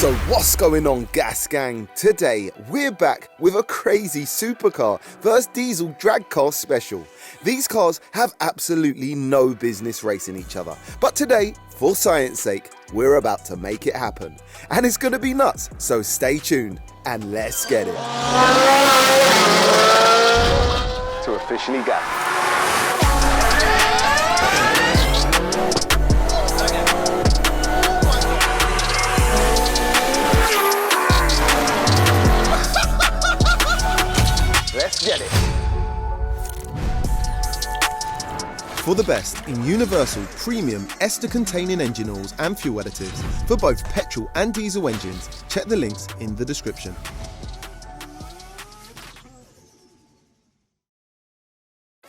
So what's going on, Gas Gang? Today we're back with a crazy supercar versus diesel drag car special. These cars have absolutely no business racing each other, but today, for science sake, we're about to make it happen. And it's gonna be nuts, so stay tuned and let's get it. To officially gas. Let's get it. For the best in universal premium ester-containing engine oils and fuel additives for both petrol and diesel engines, check the links in the description.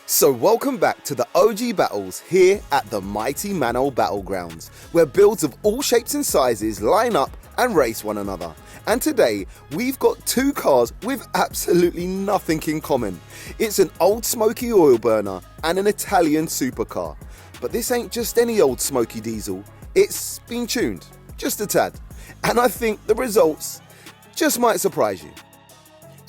So welcome back to the OG battles here at the mighty MANNOL Battlegrounds, where builds of all shapes and sizes line up and race one another. And today, we've got two cars with absolutely nothing in common. It's an old smoky oil burner and an Italian supercar. But this ain't just any old smoky diesel, it's been tuned, just a tad. And I think the results just might surprise you.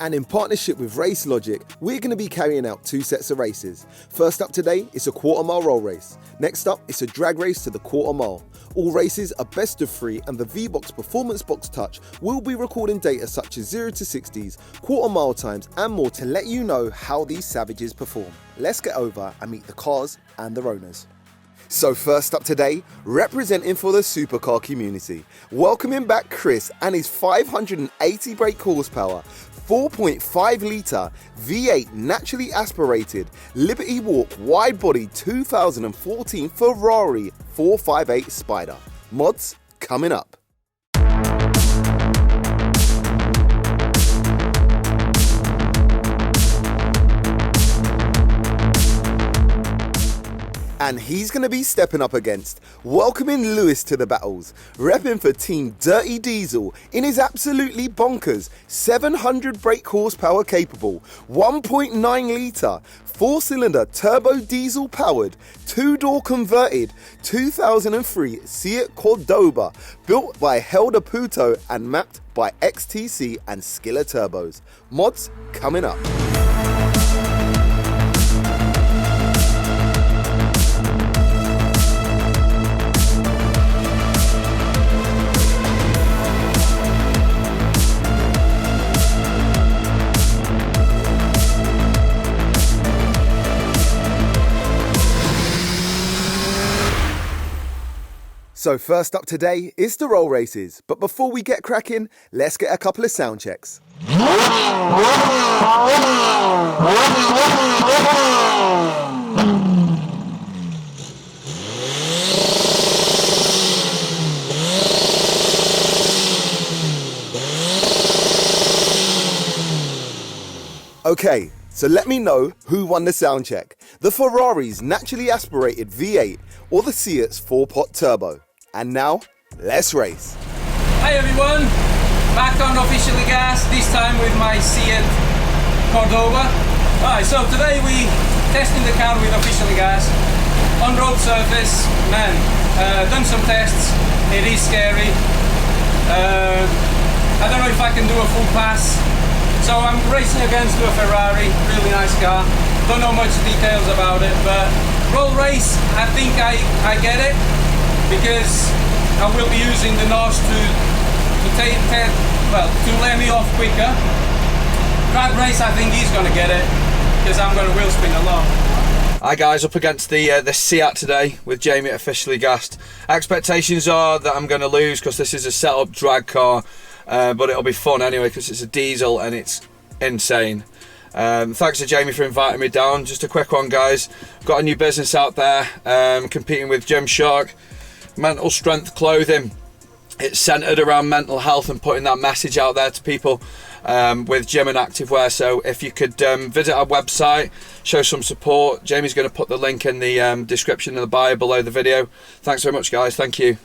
And in partnership with Race Logic, we're going to be carrying out two sets of races. First up today, it's a quarter-mile roll race. Next up, it's a drag race to the quarter-mile. All races are best of 3 and the V-Box Performance Box Touch will be recording data such as 0 to 60s, quarter-mile times and more to let you know how these savages perform. Let's get over and meet the cars and their owners. So first up today, representing for the supercar community, welcoming back Chris and his 580 brake horsepower, 4.5 litre V8 naturally aspirated Liberty Walk wide body 2014 Ferrari 458 Spider. Mods coming up. And he's going to be stepping up against, welcoming Lewis to the battles, repping for Team Dirty Diesel in his absolutely bonkers 700 brake horsepower capable, 1.9 litre, 4-cylinder turbo diesel powered, 2-door converted 2003 Seat Cordoba, built by Helder Puto and mapped by XTC and Skiller Turbos. Mods coming up. So first up today is the roll races, but before we get cracking, let's get a couple of sound checks. Okay, so let me know who won the sound check. The Ferrari's naturally aspirated V8 or the Seat's 4-pot turbo. And now, let's race. Hi everyone, back on Officially Gas, this time with my Seat Cordoba. Alright, so today we testing the car with Officially Gas. On-road surface, man, done some tests, it is scary. I don't know if I can do a full pass. So I'm racing against a Ferrari, really nice car. Don't know much details about it, but roll race, I think I get it. Because I will be using the nose to let me off quicker. Drag race, I think he's going to get it because I'm going to wheel spin a lot. Hi guys, up against the Seat today with Jamie at Officially Gassed. Expectations are that I'm going to lose because this is a set-up drag car, but it'll be fun anyway because it's a diesel and it's insane. Thanks to Jamie for inviting me down. Just a quick one, guys. Got a new business out there, competing with Gymshark. Mental Strength Clothing. It's centered around mental health and putting that message out there to people with gym and activewear. So if you could visit our website, show some support. Jamie's going to put the link in the description and the bio below the video. Thanks very much, guys. Thank you.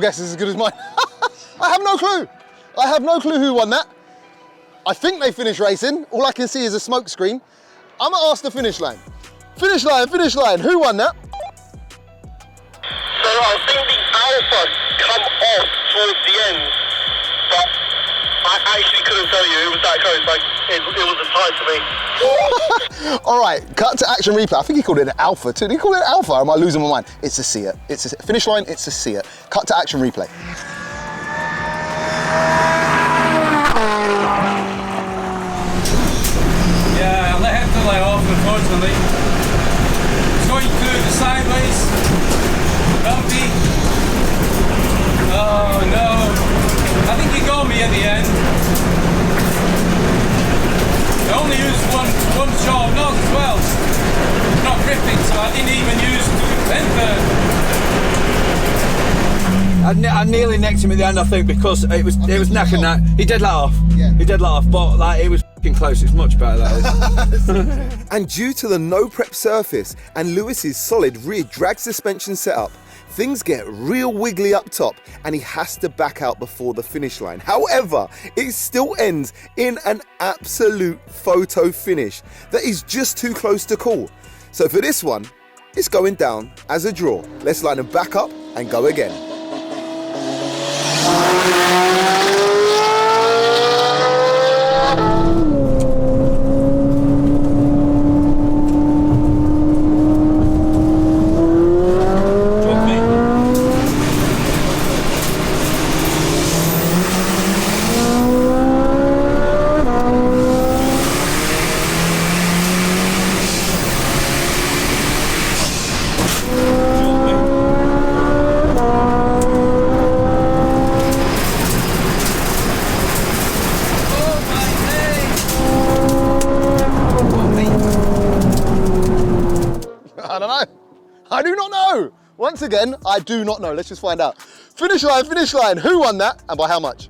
guess is as good as mine. I have no clue. I have no clue who won that. I think they finished racing. All I can see is a smoke screen. I'm gonna ask the finish line. Finish line, finish line. Who won that? So I think the Alpha come off towards the end, but I actually couldn't tell you. It was that close. Like it was a tie to me. All right, cut to action replay. I think he called it an Alpha too. Did he call it an Alpha? Or am I losing my mind? It's a Seat. It's a finish line. It's a Seat. Cut to action replay. Yeah, I had to lay off, unfortunately. It's going through the sideways. Bumpy. Oh no. I think he got me at the end. I only used one jaw nose as well. Not gripping, so I didn't even use the I nearly nicked him at the end, I think, because it was neck and neck. He did let off. Yeah. He did let off, but like it was fucking close. It's much better that is. And due to the no prep surface and Lewis's solid rear drag suspension setup, things get real wiggly up top and he has to back out before the finish line. However, it still ends in an absolute photo finish that is just too close to call. So for this one, it's going down as a draw. Let's line them back up and go again. I don't know. I do not know. Once again, I do not know. Let's just find out. Finish line, finish line. Who won that and by how much? So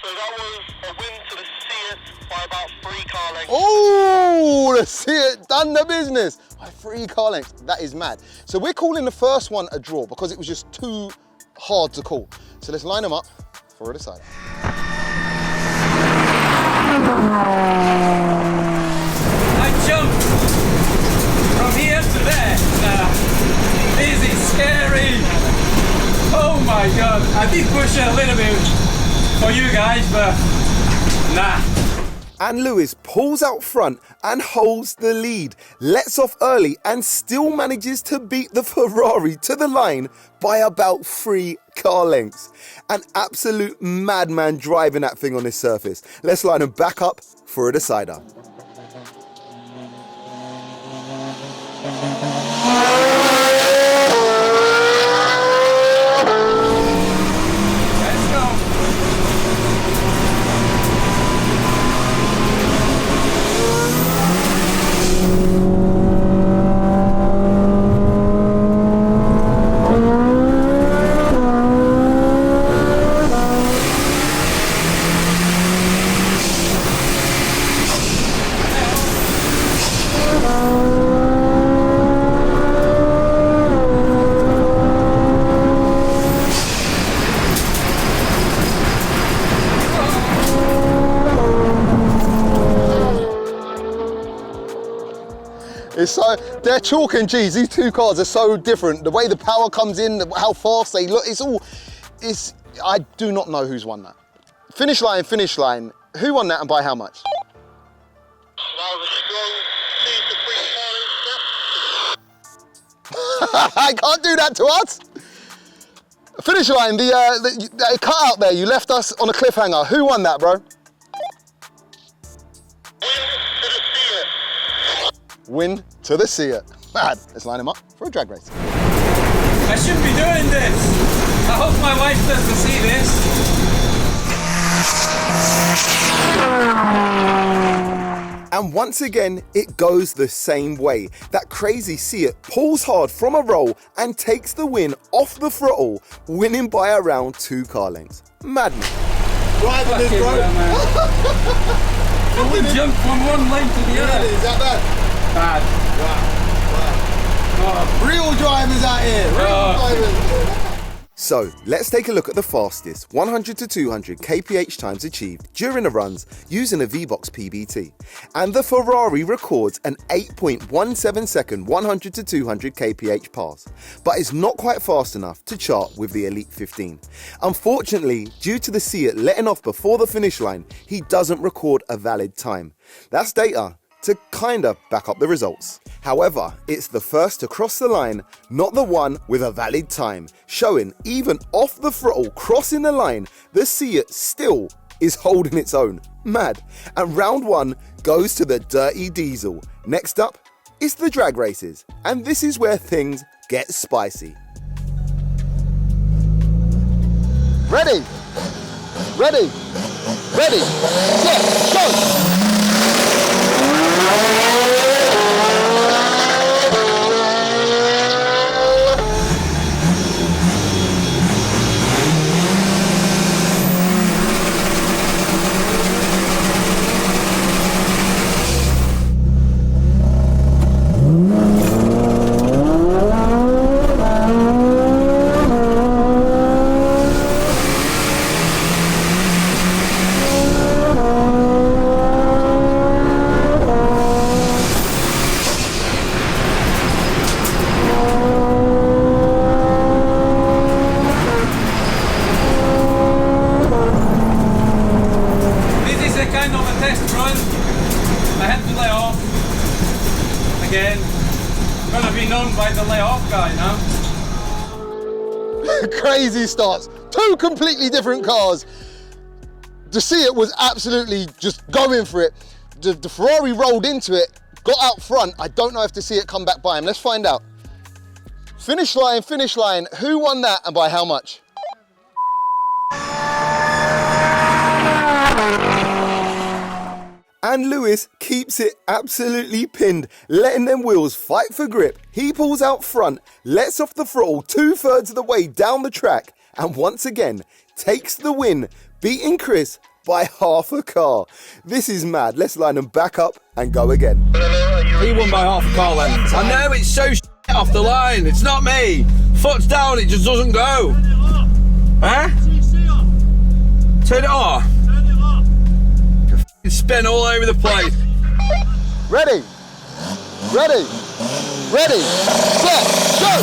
that was a win to the Seat by about 3 car lengths. Oh, the Seat done the business. By 3 car lengths. That is mad. So we're calling the first one a draw because it was just too hard to call. So let's line them up for a decider. I jumped from here to there. This is scary. Oh my god. I did push it a little bit for you guys, but nah. And Lewis pulls out front and holds the lead, lets off early and still manages to beat the Ferrari to the line by about 3 car lengths. An absolute madman driving that thing on this surface. Let's line them back up for a decider. Let's go. It's so, they're chalk and cheese. These 2 cars are so different. The way the power comes in, how fast they look, I do not know who's won that. Finish line, finish line. Who won that and by how much? That was a strong 2 to 3 car lengths. I can't do that to us. Finish line, the cut out there, you left us on a cliffhanger. Who won that, bro? Win to the Seat. Mad. Let's line him up for a drag race. I shouldn't be doing this. I hope my wife doesn't see this. And once again, it goes the same way. That crazy Seat pulls hard from a roll and takes the win off the throttle, winning by around 2 car lengths. Madness. Driving this, bro. We jumped from one lane to the other. Is that bad? Bad. Wow. Oh. Real drivers out here. Real drivers. So let's take a look at the fastest 100 to 200 kph times achieved during the runs using a V-Box PBT. And the Ferrari records an 8.17 second 100 to 200 kph pass, but is not quite fast enough to chart with the Elite 15. Unfortunately, due to the Seat letting off before the finish line, he doesn't record a valid time. That's data to kinda back up the results. However, it's the first to cross the line, not the one with a valid time, showing even off the throttle crossing the line, the Seat still is holding its own. Mad. And round one goes to the dirty diesel. Next up is the drag races, and this is where things get spicy. Ready, ready, ready, set, go! Again, gonna be known by the layoff guy now. Crazy starts. Two completely different cars. The Seat was absolutely just going for it. The Ferrari rolled into it, got out front. I don't know if the Seat come back by him. Let's find out. Finish line, finish line. Who won that and by how much? And Lewis keeps it absolutely pinned, letting them wheels fight for grip. He pulls out front, lets off the throttle 2/3 of the way down the track, and once again takes the win, beating Chris by half a car. This is mad. Let's line them back up and go again. He won by half a car length. I know it's so shit off the line. It's not me. Foot's down, it just doesn't go. Huh? Turn it off. Spin all over the place. Ready, ready, ready, set, go!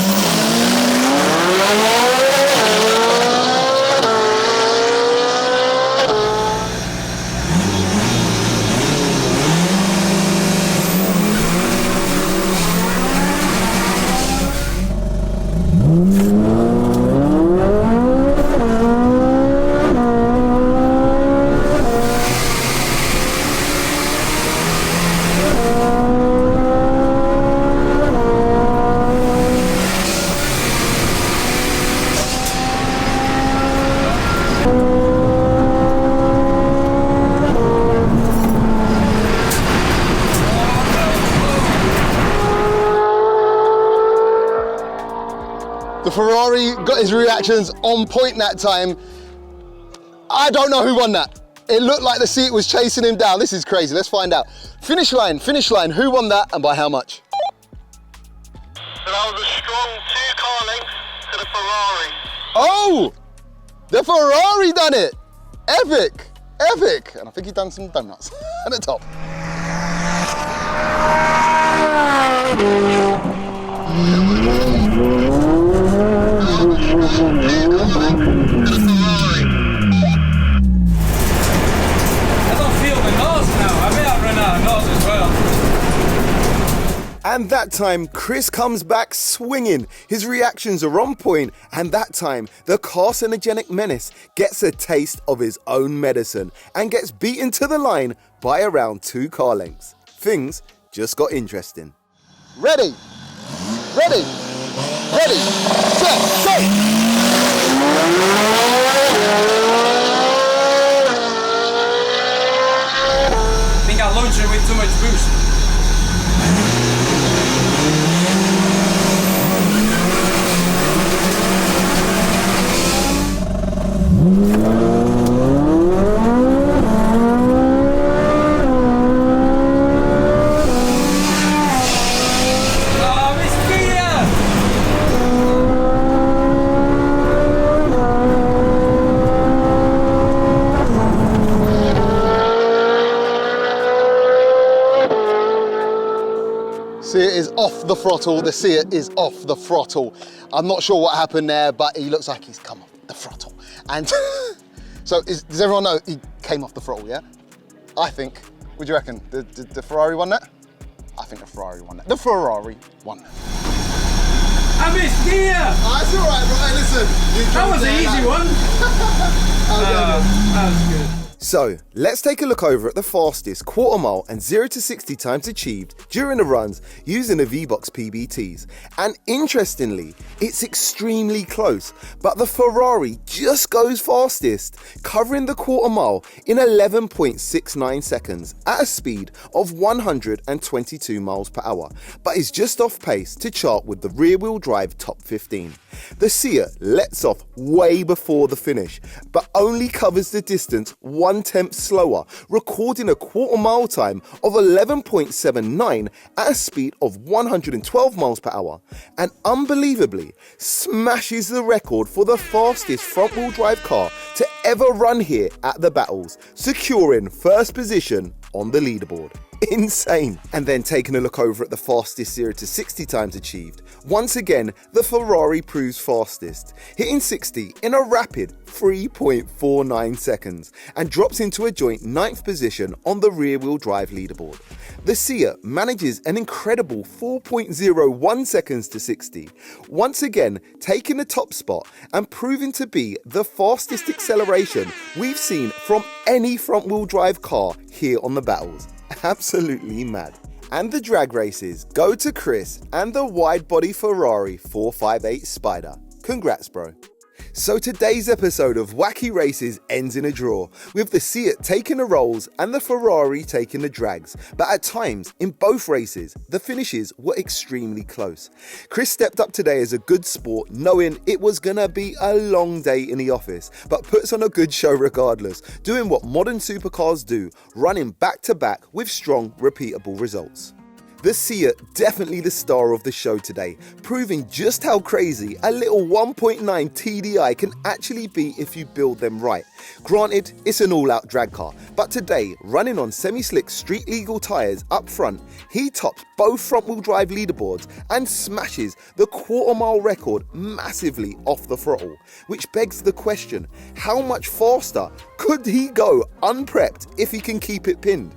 The Ferrari got his reactions on point that time. I don't know who won that. It looked like the Seat was chasing him down. This is crazy, let's find out. Finish line, who won that and by how much? So that was a strong 2-car length to the Ferrari. Oh, the Ferrari done it. Epic, epic. And I think he done some donuts at the top. And that time, Chris comes back swinging. His reactions are on point, and that time, the carcinogenic menace gets a taste of his own medicine and gets beaten to the line by around 2 car lengths. Things just got interesting. Ready, ready, ready, set, go! I think I launched it with too much boost. is off the throttle. The Seat is off the throttle. I'm not sure what happened there, but he looks like he's come off the throttle. And so does everyone know he came off the throttle, yeah? I think, what do you reckon? Did the Ferrari won that? I think the Ferrari won that. The Ferrari won that. I missed gear! That's all right, bro. Hey, listen. That was an easy one. That was good. So, let's take a look over at the fastest quarter mile and 0 to 60 times achieved during the runs using the V-Box PBTs. And interestingly, it's extremely close, but the Ferrari just goes fastest, covering the quarter mile in 11.69 seconds at a speed of 122 miles per hour, but is just off pace to chart with the rear-wheel drive top 15. The Seat lets off way before the finish, but only covers the distance 1/10 slower, recording a quarter mile time of 11.79 at a speed of 112 miles per hour, and unbelievably smashes the record for the fastest front-wheel drive car to ever run here at the Battles, securing first position on the leaderboard. Insane. And then taking a look over at the fastest 0 to 60 times achieved, once again the Ferrari proves fastest, hitting 60 in a rapid 3.49 seconds and drops into a joint 9th position on the rear-wheel drive leaderboard. The Seat manages an incredible 4.01 seconds to 60, once again taking the top spot and proving to be the fastest acceleration we've seen from any front-wheel drive car here on the Battles. Absolutely mad. And the drag races go to Chris and the wide-body Ferrari 458 Spider. Congrats, bro. So today's episode of Wacky Races ends in a draw, with the Seat taking the rolls and the Ferrari taking the drags. But at times, in both races, the finishes were extremely close. Chris stepped up today as a good sport, knowing it was gonna be a long day in the office, but puts on a good show regardless, doing what modern supercars do, running back-to-back with strong, repeatable results. The Seat definitely the star of the show today, proving just how crazy a little 1.9 TDI can actually be if you build them right. Granted, it's an all-out drag car, but today, running on semi-slick street-legal tyres up front, he tops both front-wheel drive leaderboards and smashes the quarter-mile record massively off the throttle, which begs the question, how much faster could he go unprepped if he can keep it pinned?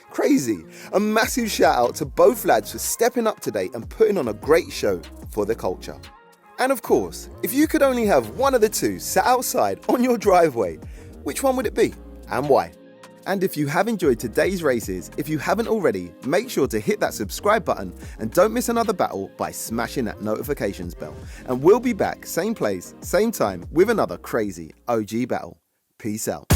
Crazy. A massive shout out to both lads for stepping up today and putting on a great show for the culture. And of course, if you could only have one of the two sat outside on your driveway, which one would it be and why? And if you have enjoyed today's races, if you haven't already, make sure to hit that subscribe button and don't miss another battle by smashing that notifications bell. And we'll be back, same place, same time, with another crazy OG battle. Peace out.